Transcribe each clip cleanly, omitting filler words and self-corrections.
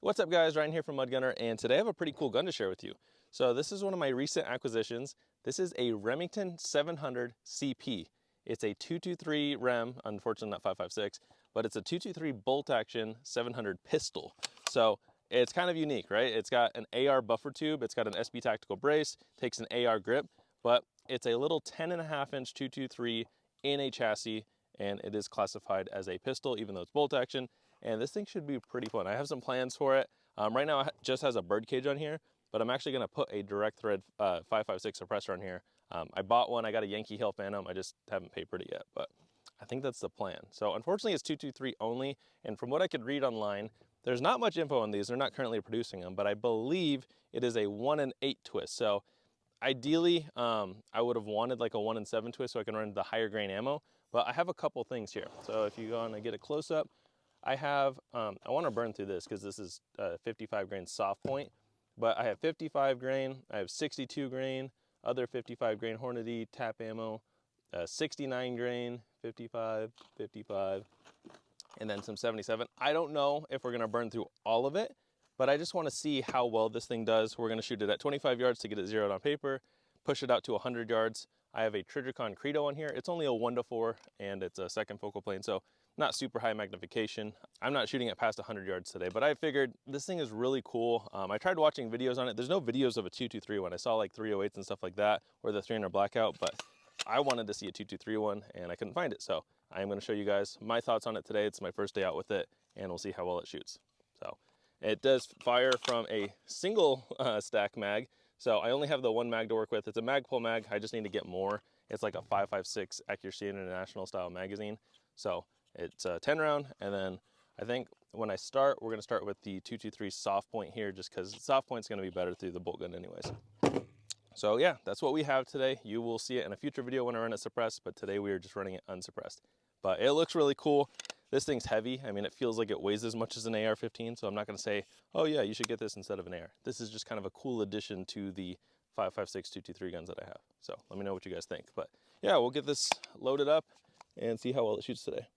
What's up guys, Ryan here from Mud Gunner, and today I have a pretty cool gun to share with you. So this is one of my recent acquisitions. This is a Remington 700 CP. It's a 223 Rem, unfortunately not 5.56, but it's a 223 bolt action 700 pistol. So it's kind of unique, right? It's got an AR buffer tube, it's got an SB tactical brace, takes an AR grip, but it's a little 10.5-inch 223 in a chassis, and it is classified as a pistol even though it's bolt action. And this thing should be pretty fun. I have some plans for it. Right now it just has a bird cage on here, but I'm actually gonna put a direct thread 5.56 suppressor on here. I bought one, I got a Yankee Hill Phantom, I just haven't papered it yet, but I think that's the plan. So unfortunately it's 223 only, and from what I could read online, there's not much info on these. They're not currently producing them, but I believe it is a 1-in-8 twist. So ideally, I would have wanted like a 1-in-7 twist so I can run the higher grain ammo, but I have a couple things here. So if you go and get a close up, I have, I want to burn through this because this is 55 grain soft point, but I have 55 grain, I have 62 grain, other 55 grain Hornady tap ammo, 69 grain, 55, 55, and then some 77. I don't know if we're going to burn through all of it, but I just want to see how well this thing does. We're going to shoot it at 25 yards to get it zeroed on paper, push it out to 100 yards. I have a Trijicon Credo on here. It's only a 1:4 and it's a second focal plane, so not super high magnification. I'm not shooting it past 100 yards today, but I figured this thing is really cool. I tried watching videos on it. There's no videos of a 223 one. I saw like 308s and stuff like that, or the 300 blackout, but I wanted to see a 223 one and I couldn't find it. So I am going to show you guys my thoughts on it today. It's my first day out with it, and we'll see how well it shoots. So it does fire from a single stack mag. So I only have the one mag to work with. It's a Magpul mag. I just need to get more. It's like a 5.56 Accuracy International style magazine. So it's a 10 round. And then I think when I start, we're going to start with the 223 soft point here, just because soft point's going to be better through the bolt gun anyways. So yeah, that's what we have today. You will see it in a future video when I run it suppressed, but today we are just running it unsuppressed. But it looks really cool. This thing's heavy. I mean, it feels like it weighs as much as an AR-15, so I'm not gonna say, oh yeah, you should get this instead of an AR. This is just kind of a cool addition to the 5.56 223 guns that I have. So let me know what you guys think. But yeah, we'll get this loaded up and see how well it shoots today.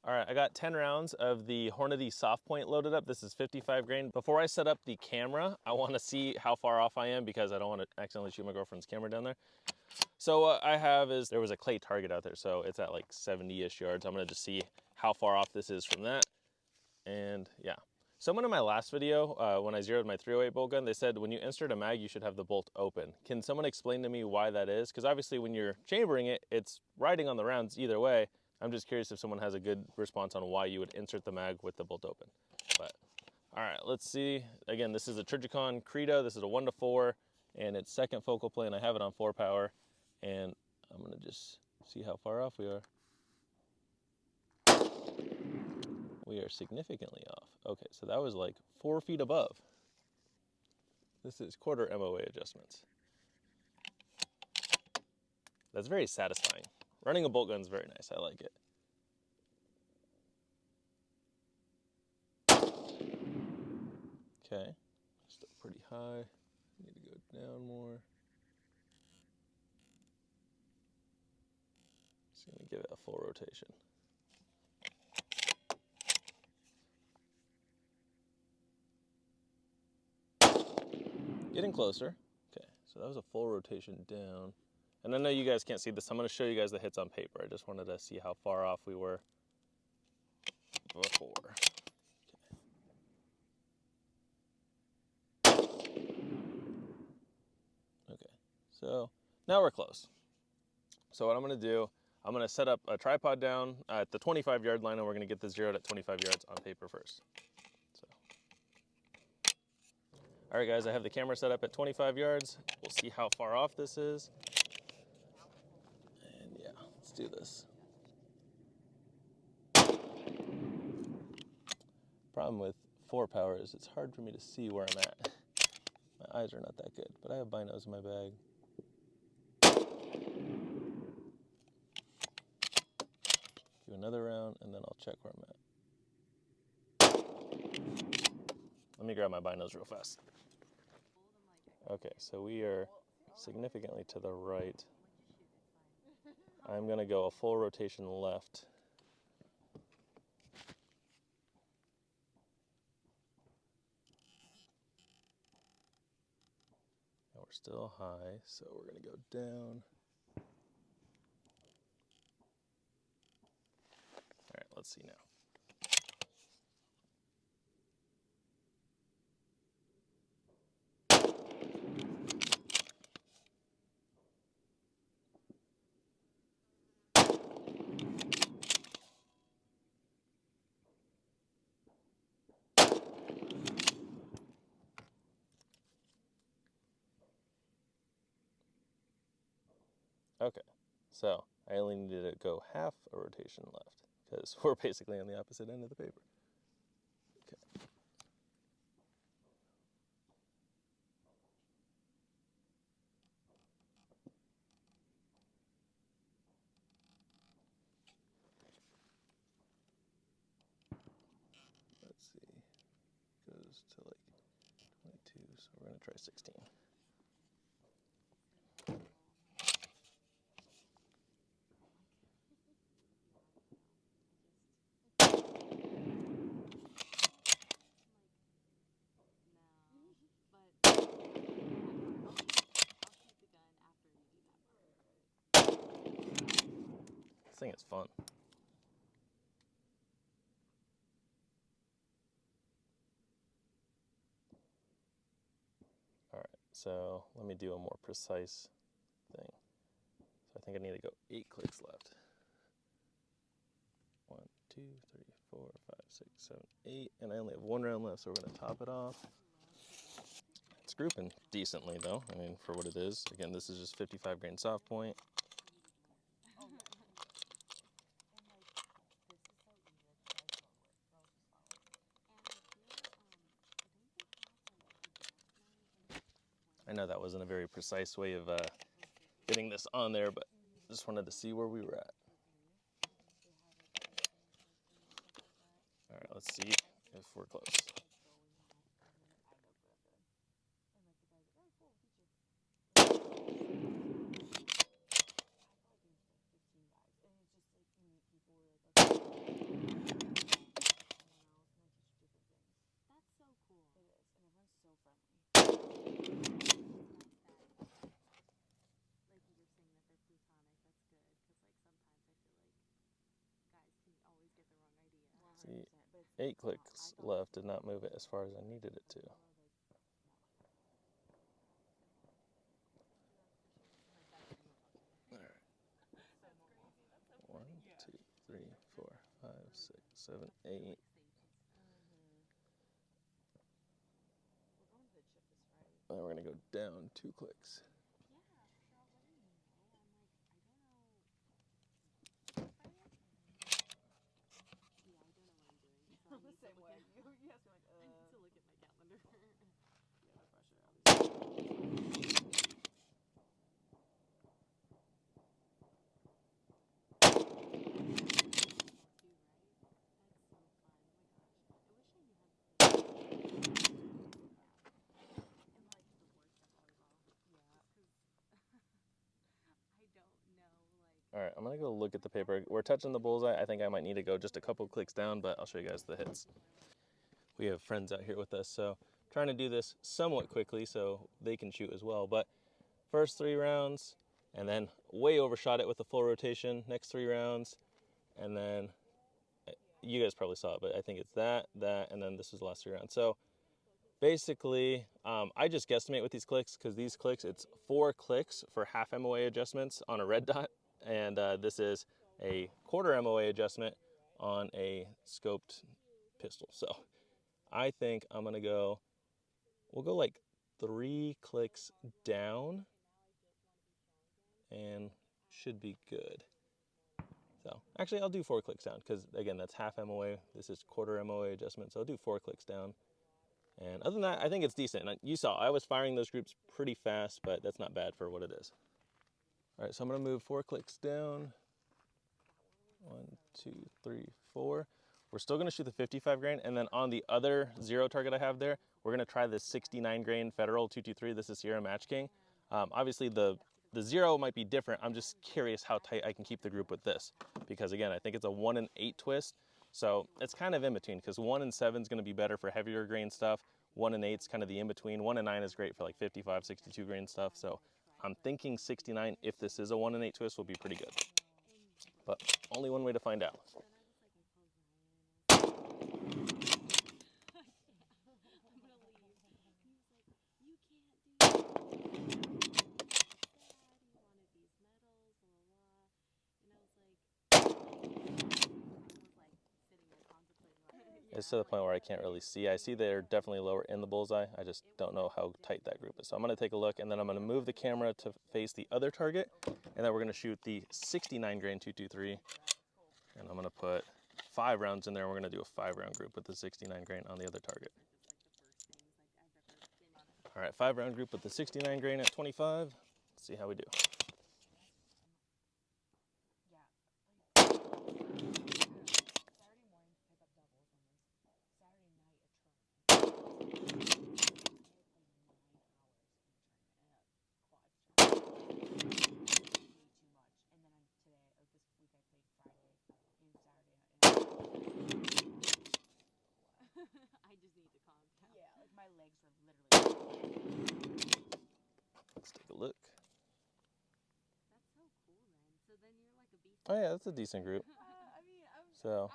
All right, I got 10 rounds of the Hornady soft point loaded up. This is 55 grain. Before I set up the camera, I wanna see how far off I am because I don't wanna accidentally shoot my girlfriend's camera down there. So what I have is, there was a clay target out there, so it's at like 70-ish yards. I'm gonna just see how far off this is from that. And yeah. Someone in my last video, when I zeroed my 308 bolt gun, they said when you insert a mag, you should have the bolt open. Can someone explain to me why that is? Because obviously when you're chambering it, it's riding on the rounds either way. I'm just curious if someone has a good response on why you would insert the mag with the bolt open. But all right, let's see. Again, this is a Trijicon Credo. This is a 1:4, and it's second focal plane. I have it on 4 power, and I'm gonna just see how far off we are. We are significantly off. Okay, so that was like 4 feet above. This is quarter MOA adjustments. That's very satisfying. Running a bolt gun is very nice. I like it. Okay, still pretty high. Need to go down more. Just gonna give it a full rotation. Getting closer. Okay, so that was a full rotation down. And I know you guys can't see this. I'm gonna show you guys the hits on paper. I just wanted to see how far off we were before. Okay, so now we're close. So what I'm gonna do, I'm gonna set up a tripod down at the 25-yard line, and we're gonna get this zeroed at 25 yards on paper first. So. All right, guys, I have the camera set up at 25 yards. We'll see how far off this is. And yeah, let's do this. Problem with 4 power is it's hard for me to see where I'm at. My eyes are not that good, but I have binos in my bag. Do another round, and then I'll check where I'm at. Let me grab my binos real fast. Okay, so we are significantly to the right. I'm gonna go a full rotation left. we're still high, so we're gonna go down. All right, let's see now. Okay, so I only needed to go half a rotation left because we're basically on the opposite end of the paper. Okay. Let's see, goes to like 22, so we're gonna try 16. This thing is fun. All right, so let me do a more precise thing. So I think I need to go 8 clicks left. 1, 2, 3, 4, 5, 6, 7, 8, and I only have 1 round left, so we're gonna top it off. It's grouping decently though, I mean, for what it is. Again, this is just 55 grain soft point. I know that wasn't a very precise way of getting this on there, but just wanted to see where we were at. All right, let's see if we're close. See, 8 clicks left did not move it as far as I needed it to. All right. 1, 2, 3, 4, 5, 6, 7, 8. And we're gonna go down 2 clicks. All right, I'm gonna go look at the paper. We're touching the bullseye. I think I might need to go just a couple clicks down, but I'll show you guys the hits. We have friends out here with us, so trying to do this somewhat quickly so they can shoot as well. But first 3 rounds, and then way overshot it with the full rotation. Next 3 rounds, and then you guys probably saw it, but I think it's that, and then this was the last 3 rounds. So basically, I just guesstimate with these clicks because these clicks, it's 4 clicks for half MOA adjustments on a red dot, and this is a quarter MOA adjustment on a scoped pistol. So I think I'm gonna go, we'll go like 3 clicks down and should be good. So actually I'll do 4 clicks down because again, that's half MOA. This is quarter MOA adjustment. So I'll do 4 clicks down. And other than that, I think it's decent. And you saw, I was firing those groups pretty fast, but that's not bad for what it is. All right, so I'm gonna move 4 clicks down. 1, 2, 3, 4. We're still gonna shoot the 55 grain, and then on the other 0 target I have there, we're gonna try the 69 grain Federal 223. This is Sierra Match King. Obviously the 0 might be different. I'm just curious how tight I can keep the group with this, because again, I think it's a 1 in 8 twist. So it's kind of in between, because 1 and 7 is going to be better for heavier grain stuff. 1 and 8 is kind of the in between. 1 and 9 is great for like 55, 62 grain stuff. So I'm thinking 69, if this is a 1 and 8 twist, will be pretty good. But only one way to find out. It's to the point where I can't really see. I see they're definitely lower in the bullseye. I just don't know how tight that group is. So I'm going to take a look, and then I'm going to move the camera to face the other target, and then we're going to shoot the 69 grain 223, and I'm going to put 5 rounds in there, and we're going to do a 5-round group with the 69 grain on the other target. All right, 5-round group with the 69 grain at 25. Let's see how we do. Let's take a look. Oh yeah, that's a decent group. So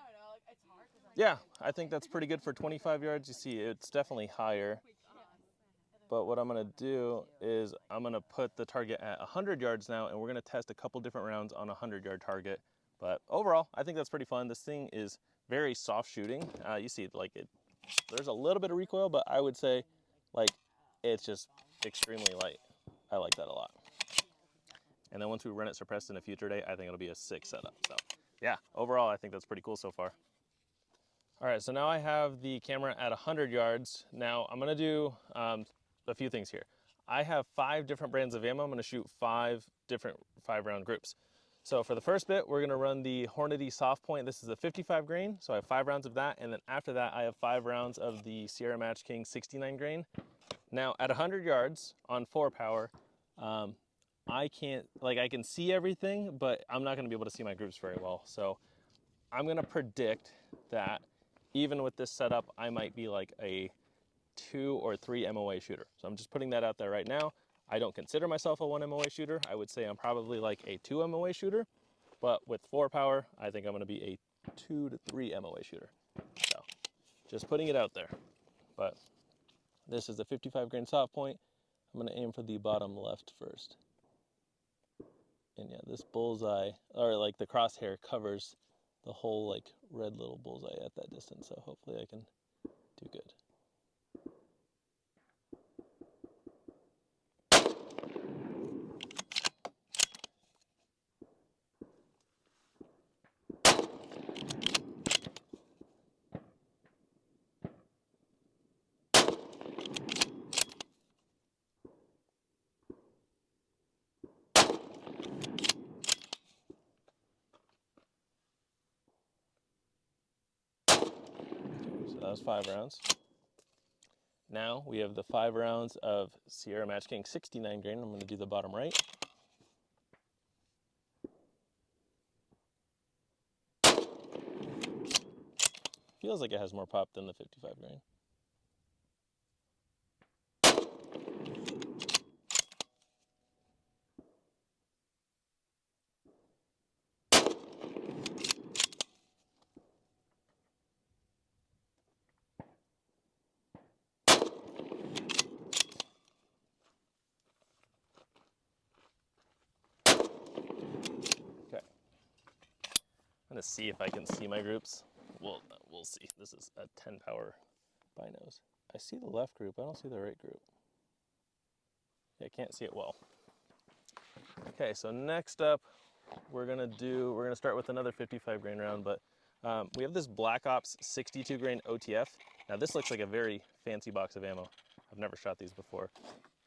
yeah, I think that's pretty good for 25 yards. You see, it's definitely higher. But what I'm gonna do is I'm gonna put the target at 100 yards now, and we're gonna test a couple different rounds on a 100-yard target. But overall, I think that's pretty fun. This thing is very soft shooting. You see, like there's a little bit of recoil, but I would say, like, it's just extremely light. I like that a lot. And then once we run it suppressed in a future day, I think it'll be a sick setup. So yeah, overall, I think that's pretty cool so far. All right, so now I have the camera at 100 yards. Now I'm gonna do a few things here. I have 5 different brands of ammo. I'm gonna shoot 5 different 5-round groups. So for the first bit, we're gonna run the Hornady soft point. This is a 55 grain, so I have 5 rounds of that. And then after that, I have 5 rounds of the Sierra Match King 69 grain. Now at 100 yards on 4 power, I can see everything, but I'm not gonna be able to see my groups very well. So I'm gonna predict that even with this setup, I might be like a 2 or 3 MOA shooter. So I'm just putting that out there right now. I don't consider myself a 1 MOA shooter. I would say I'm probably like a 2 MOA shooter, but with 4 power, I think I'm gonna be a 2 to 3 MOA shooter. So just putting it out there. But this is the 55 grain soft point. I'm gonna aim for the bottom left first. And yeah, this bullseye, or like the crosshair, covers the whole like red little bullseye at that distance. So hopefully I can do good. So that was 5 rounds. Now we have the 5 rounds of Sierra Match King 69 grain. I'm going to do the bottom right. Feels like it has more pop than the 55 grain. Okay. I'm going to see if I can see my groups. We'll see. This is a 10 power binos. I see the left group. I don't see the right group. Yeah, I can't see it well. Okay, so next up, we're gonna start with another 55 grain round, but we have this Black Ops 62 grain OTF. Now this looks like a very fancy box of ammo. I've never shot these before.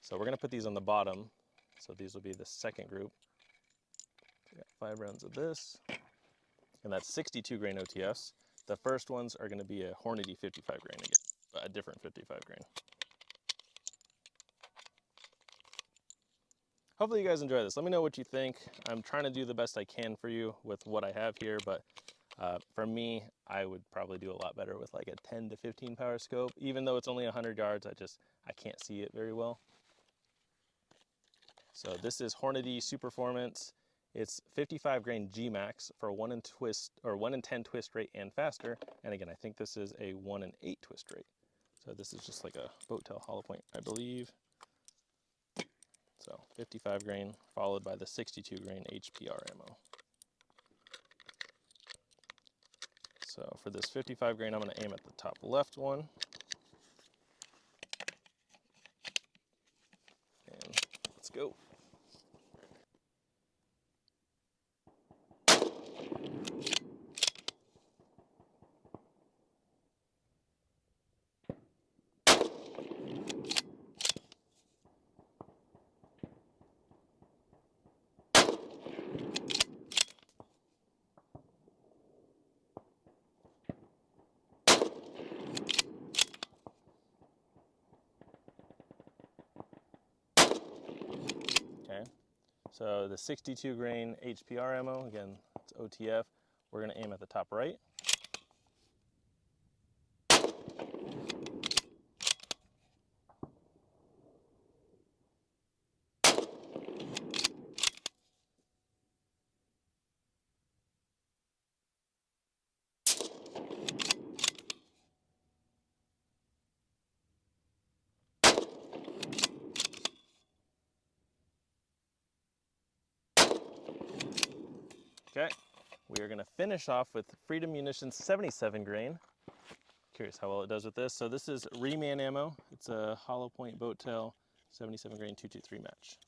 So we're gonna put these on the bottom. So these will be the second group. We got 5 rounds of this, and that's 62 grain OTFs. The first ones are gonna be a Hornady 55 grain again, but a different 55 grain. Hopefully you guys enjoy this. Let me know what you think. I'm trying to do the best I can for you with what I have here, but For me, I would probably do a lot better with like a 10 to 15 power scope. Even though it's only 100 yards, I can't see it very well. So this is Hornady Superformance. It's 55 grain G Max for 1 in twist or 1 in 10 twist rate and faster. And again, I think this is a 1 in 8 twist rate. So this is just like a boat tail hollow point, I believe. So 55 grain followed by the 62 grain HPR ammo. So for this 55 grain, I'm going to aim at the top left one. And let's go. Okay, so the 62 grain HPR ammo, again, it's OTF. We're going to aim at the top right. Okay, we are going to finish off with Freedom Munitions 77 grain. Curious how well it does with this. So this is Reman ammo. It's a hollow point boat tail 77 grain 223 match.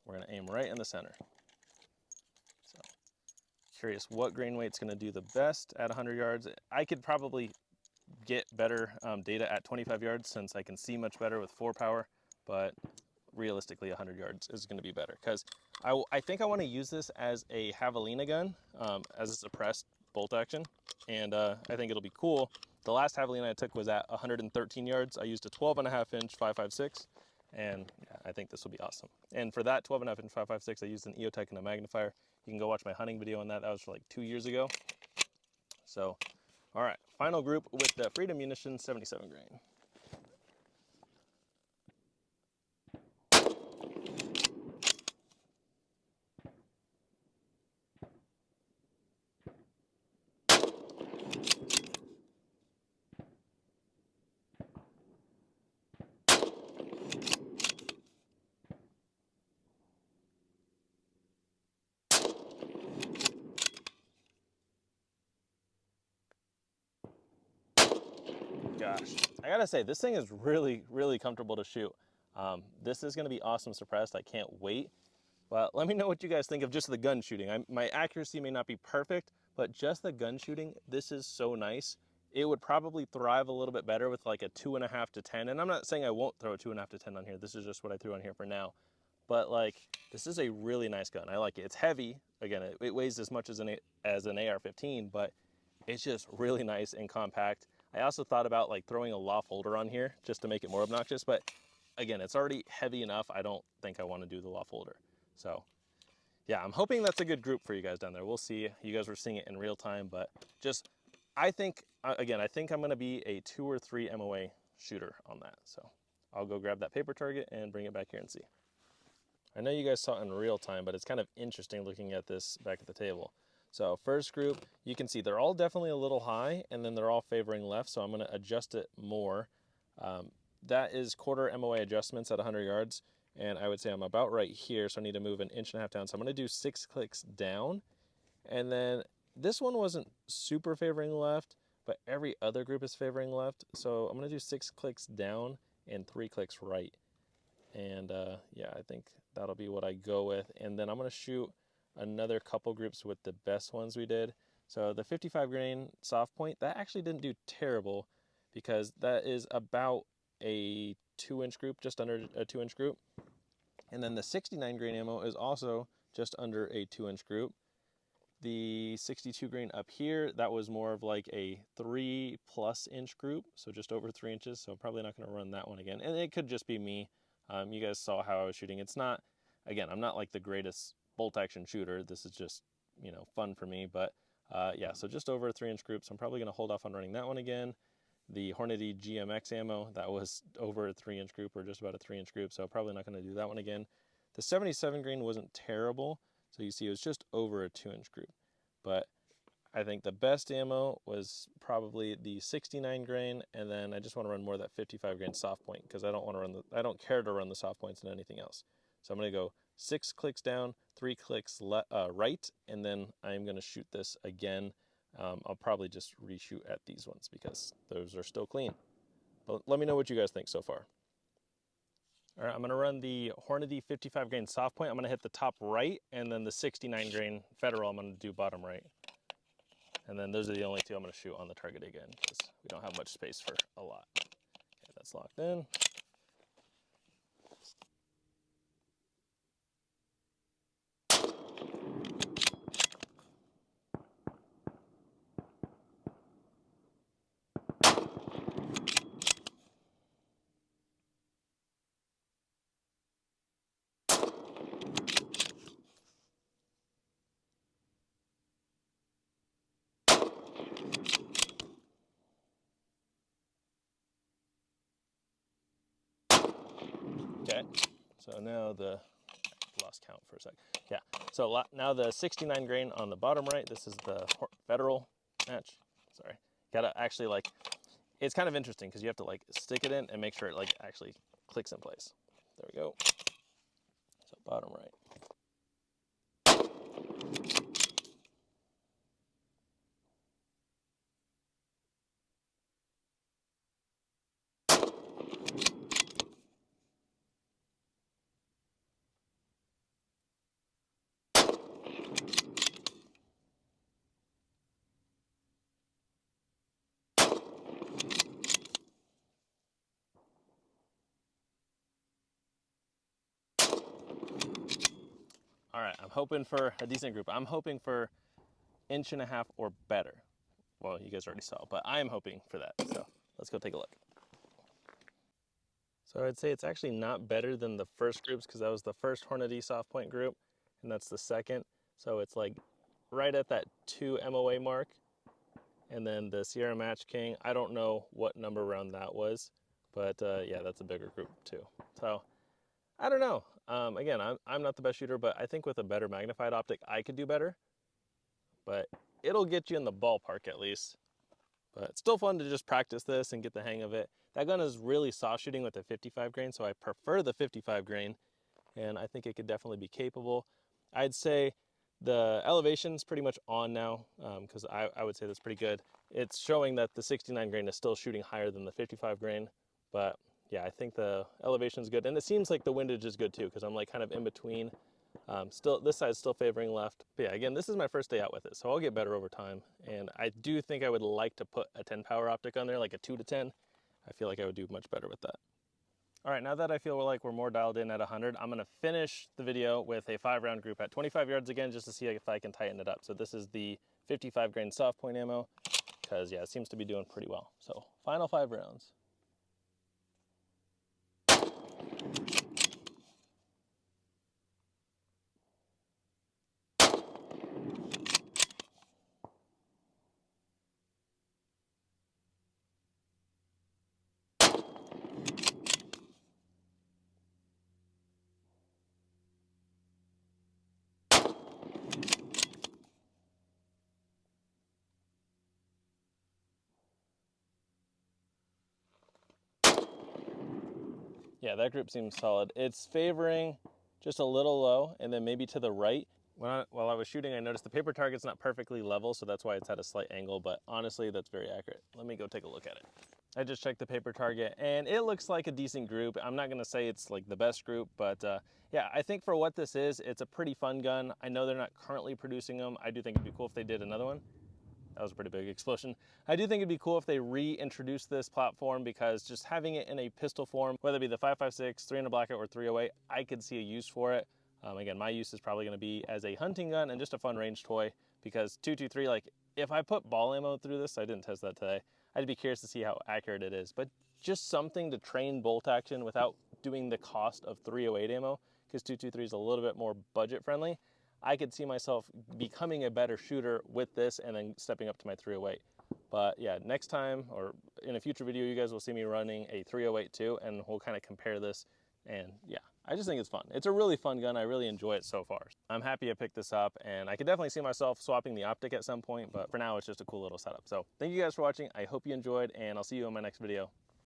We're going to aim right in the center. So curious what grain weight's going to do the best at 100 yards. I could probably get better data at 25 yards since I can see much better with 4 power, but realistically 100 yards is going to be better because I think I want to use this as a javelina gun, as a suppressed bolt action, and I think it'll be cool. The last javelina I took was at 113 yards. I used a 12.5 inch 5.56, and yeah, I think this will be awesome. And for that 12.5 inch 5.56, I used an EOTech and a magnifier. You can go watch my hunting video on that. That was for like 2 years ago. So, all right, final group with the Freedom Munitions 77 grain. Gosh, I gotta say, this thing is really, really comfortable to shoot. This is gonna be awesome suppressed. I can't wait. But let me know what you guys think of just the gun shooting. My accuracy may not be perfect, but just the gun shooting, this is so nice. It would probably thrive a little bit better with like a 2.5 to 10. And I'm not saying I won't throw a 2.5 to 10 on here. This is just what I threw on here for now. But like, this is a really nice gun. I like it. It's heavy. Again, it weighs as much as an AR-15, but it's just really nice and compact. I also thought about like throwing a loft holder on here just to make it more obnoxious, but again, it's already heavy enough. I don't think I want to do the loft holder. So yeah, I'm hoping that's a good group for you guys down there. We'll see. You guys were seeing it in real time, but just, I think, again, I think I'm gonna be a 2 or 3 MOA shooter on that. So I'll go grab that paper target and bring it back here and see. I know you guys saw it in real time, but it's kind of interesting looking at this back at the table. So first group, you can see they're all definitely a little high, and then they're all favoring left, so I'm gonna adjust it more. That is quarter MOA adjustments at 100 yards, and I would say I'm about right here, so I need to move 1.5 inches down. So I'm gonna do 6 clicks down, and then this one wasn't super favoring left, but every other group is favoring left, so I'm gonna do 6 clicks down and 3 clicks right. And yeah, I think that'll be what I go with. And then I'm gonna shoot another couple groups with the best ones we did. So the 55 grain soft point, that actually didn't do terrible because that is about a 2-inch group, just under a 2-inch group. And then the 69 grain ammo is also just under a 2-inch group. The 62 grain up here, that was more of like a 3+ inch group, so just over 3 inches. So probably not gonna run that one again. And it could just be me. You guys saw how I was shooting. It's not, again, I'm not like the greatest bolt action shooter. This is just, you know, fun for me, but Yeah, so just over a 3-inch group, so I'm probably going to hold off on running that one again. The Hornady GMX ammo, that was over a 3-inch group, or just about a 3-inch group, so probably not going to do that one again. The 77 grain wasn't terrible, so you see it was just over a 2-inch group. But I think the best ammo was probably the 69 grain, and then I just want to run more of that 55 grain soft point because I don't care to run the soft points in anything else. So I'm going to go 6 clicks down, 3 clicks right, and then I'm going to shoot this again. I'll probably just reshoot at these ones because those are still clean. But let me know what you guys think so far. All right, I'm going to run the Hornady 55 grain soft point. I'm going to hit the top right, and then the 69 grain Federal I'm going to do bottom right. And then those are the only two I'm going to shoot on the target again because we don't have much space for a lot. Okay, that's locked in. Okay, so now lost count for a sec. Yeah, so now the 69 grain on the bottom right, this is the Federal match. Sorry, gotta actually it's kind of interesting because you have to stick it in and make sure it actually clicks in place. There we go. So bottom right. All right, I'm hoping for a decent group. I'm hoping for 1.5 inches or better. Well, you guys already saw, but I am hoping for that. So let's go take a look. So I'd say it's actually not better than the first groups because that was the first Hornady soft point group, and that's the second. So it's right at that 2 MOA mark. And then the Sierra Match King, I don't know what number round that was, but yeah, that's a bigger group too. So I don't know. Again, I'm not the best shooter, but I think with a better magnified optic, I could do better. But it'll get you in the ballpark at least. But it's still fun to just practice this and get the hang of it. That gun is really soft shooting with the 55 grain, so I prefer the 55 grain, and I think it could definitely be capable. I'd say the elevation's pretty much on now, because I would say that's pretty good. It's showing that the 69 grain is still shooting higher than the 55 grain, but yeah, I think the elevation's good. And it seems like the windage is good too, because I'm kind of in between. Still, this side's still favoring left. But yeah, again, this is my first day out with it, so I'll get better over time. And I do think I would like to put a 10 power optic on there, like a 2 to 10. I feel like I would do much better with that. All right, now that I feel like we're more dialed in at 100, I'm gonna finish the video with a 5-round group at 25 yards again, just to see if I can tighten it up. So this is the 55 grain soft point ammo, because yeah, it seems to be doing pretty well. So final 5 rounds. Yeah, that group seems solid. It's favoring just a little low and then maybe to the right. While I was shooting, I noticed the paper target's not perfectly level, so that's why it's at a slight angle, but honestly, that's very accurate. Let me go take a look at it. I just checked the paper target and it looks like a decent group. I'm not gonna say it's the best group, but yeah, I think for what this is, it's a pretty fun gun. I know they're not currently producing them. I do think it'd be cool if they did another one. That was a pretty big explosion. I do think it'd be cool if they reintroduced this platform, because just having it in a pistol form, whether it be the 5.56, 300 Blackout, or 308, I could see a use for it. Again, my use is probably gonna be as a hunting gun and just a fun range toy, because 223, if I put ball ammo through this, I didn't test that today, I'd be curious to see how accurate it is. But just something to train bolt action without doing the cost of 308 ammo, because 223 is a little bit more budget friendly. I could see myself becoming a better shooter with this and then stepping up to my 308. But yeah, next time or in a future video, you guys will see me running a 308 too, and we'll kind of compare this. And yeah, I just think it's fun. It's a really fun gun. I really enjoy it so far. I'm happy I picked this up, and I could definitely see myself swapping the optic at some point, but for now it's just a cool little setup. So thank you guys for watching. I hope you enjoyed, and I'll see you in my next video.